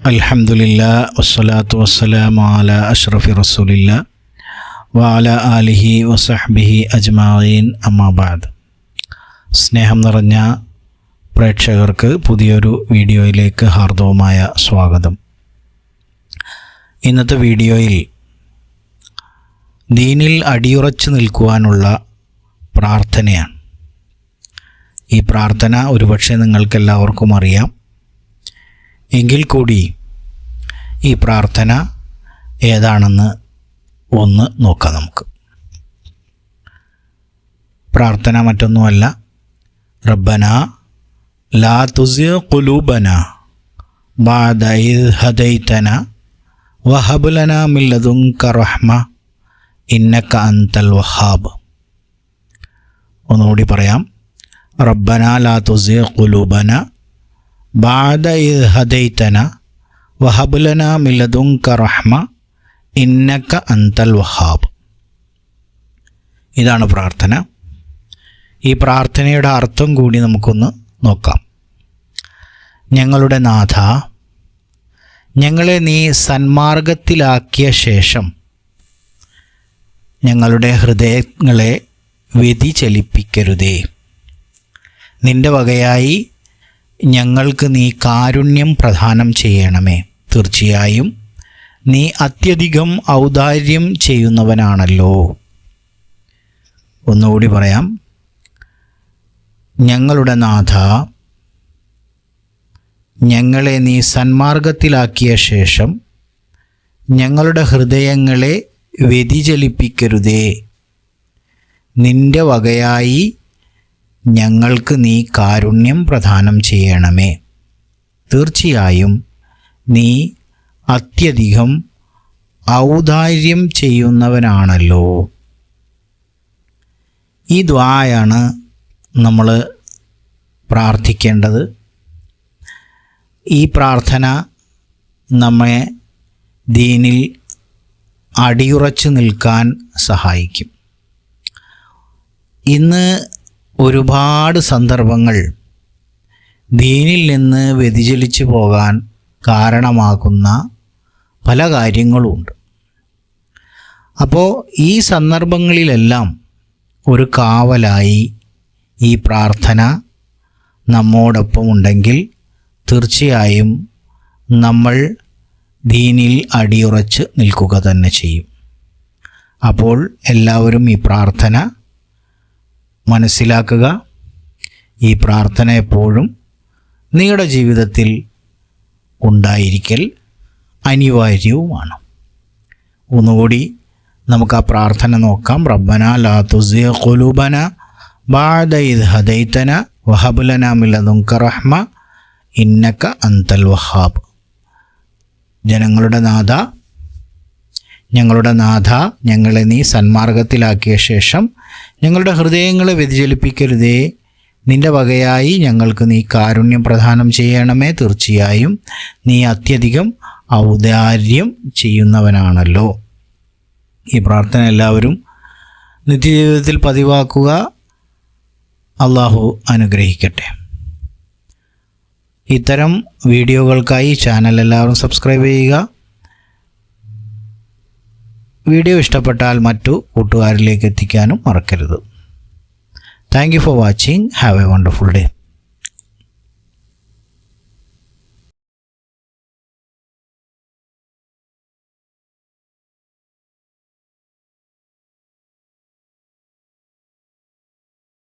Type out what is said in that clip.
അൽഹംദുലില്ലാ വസ്സലാത്തു വസ്സലാമു അലാ അഷ്റഫി റസൂലില്ലാ വഅലാ ആലിഹി വസഹ്ബിഹി അജ്മഈൻ അമ്മാ ബഅദ്. സ്നേഹം നിറഞ്ഞ പ്രേക്ഷകർക്ക് പുതിയൊരു വീഡിയോയിലേക്ക് ഹാർദവമായ സ്വാഗതം. ഇന്നത്തെ വീഡിയോയിൽ ദീനിൽ അടിയുറച്ചു നിൽക്കുവാനുള്ള പ്രാർത്ഥനയാണ്. ഈ പ്രാർത്ഥന ഒരുപക്ഷെ നിങ്ങൾക്കെല്ലാവർക്കും അറിയാം. എങ്കിൽ കൂടി ഈ പ്രാർത്ഥന ഏതാണെന്ന് ഒന്ന് നോക്കാം നമുക്ക്. പ്രാർത്ഥന മറ്റൊന്നുമല്ല, റബ്ബന ലാ തുസിഗ് ഖുലൂബന ബഅദ ഇദ് ഹദൈതന വഹബ് ലനാ മിൻ ലദുൻക റഹ്മ ഇന്നക അൻതൽ വഹാബ്. ഒന്നുകൂടി പറയാം. റബ്ബന ലാ തുസിഗ് ഖുലൂബന ബഅദ ഇദ് ഹദൈതന വഹബ് ലനാ മിൻ ലദുൻക റഹ്മ ഇന്നക അൻതൽ വഹാബ്. ഇതാണ് പ്രാർത്ഥന. ഈ പ്രാർത്ഥനയുടെ അർത്ഥം കൂടി നമുക്കൊന്ന് നോക്കാം. ഞങ്ങളുടെ നാഥ, ഞങ്ങളെ നീ സന്മാർഗത്തിലാക്കിയ ശേഷം ഞങ്ങളുടെ ഹൃദയങ്ങളെ വ്യതിചലിപ്പിക്കരുതേ. നിൻ്റെ വകയായി ഞങ്ങൾക്ക് നീ കാരുണ്യം പ്രദാനം ചെയ്യണമേ. തീർച്ചയായും നീ അത്യധികം ഔദാര്യം ചെയ്യുന്നവനാണല്ലോ. ഒന്നുകൂടി പറയാം. ഞങ്ങളുടെ നാഥ, ഞങ്ങളെ നീ സന്മാർഗത്തിലാക്കിയ ശേഷം ഞങ്ങളുടെ ഹൃദയങ്ങളെ വ്യതിചലിപ്പിക്കരുതേ. നിൻ്റെ വകയായി ഞങ്ങൾക്ക് നീ കാരുണ്യം പ്രദാനം ചെയ്യണമേ. തീർച്ചയായും നീ അത്യധികം ഔദാര്യം ചെയ്യുന്നവനാണല്ലോ. ഈ ദുആയാണ് നമ്മൾ പ്രാർത്ഥിക്കേണ്ടത്. ഈ പ്രാർത്ഥന നമ്മെ ദീനിൽ അടിയുറച്ചു നിൽക്കാൻ സഹായിക്കും. ഇന്ന് ഒരുപാട് സന്ദർഭങ്ങൾ ദീനിൽ നിന്ന് വ്യതിചലിച്ചു പോകാൻ കാരണമാകുന്ന പല കാര്യങ്ങളുമുണ്ട്. അപ്പോൾ ഈ സന്ദർഭങ്ങളിലെല്ലാം ഒരു കാവലായി ഈ പ്രാർത്ഥന നമ്മോടൊപ്പം ഉണ്ടെങ്കിൽ തീർച്ചയായും നമ്മൾ ദീനിൽ അടിയുറച്ച് നിൽക്കുക തന്നെ ചെയ്യും. അപ്പോൾ എല്ലാവരും ഈ പ്രാർത്ഥന മനസ്സിലാക്കുക. ഈ പ്രാർത്ഥന എപ്പോഴും നിങ്ങളുടെ ജീവിതത്തിൽ ഉണ്ടായിരിക്കൽ അനിവാര്യവുമാണ്. ഒന്നുകൂടി നമുക്ക് ആ പ്രാർത്ഥന നോക്കാം. റബ്ബന ലാ തുസിഗ് ഖുലൂബന ബഅദ ഇദ് ഹദൈതന വഹബ് ലനാ മിൻ ലദുൻക റഹ്മ ഇന്നക അൻതൽ വഹാബ്. ഞങ്ങളുടെ നാഥ, ഞങ്ങളെ നീ സന്മാർഗത്തിലാക്കിയ ശേഷം ഞങ്ങളുടെ ഹൃദയങ്ങളെ വ്യതിചലിപ്പിക്കരുതേ. നിൻ്റെ വകയായി ഞങ്ങൾക്ക് നീ കാരുണ്യം പ്രദാനം ചെയ്യണമേ. തീർച്ചയായും നീ അത്യധികം ഔദാര്യം ചെയ്യുന്നവനാണല്ലോ. ഈ പ്രാർത്ഥന എല്ലാവരും നിത്യജീവിതത്തിൽ പതിവാക്കുക. അള്ളാഹു അനുഗ്രഹിക്കട്ടെ. ഇത്തരം വീഡിയോകൾക്കായി ചാനൽ എല്ലാവരും സബ്സ്ക്രൈബ് ചെയ്യുക. വീഡിയോ ഇഷ്ടപ്പെട്ടാൽ മറ്റു കൂട്ടുകാരിലേക്ക് എത്തിക്കാനും മറക്കരുത്. Thank you for watching. Have A wonderful day.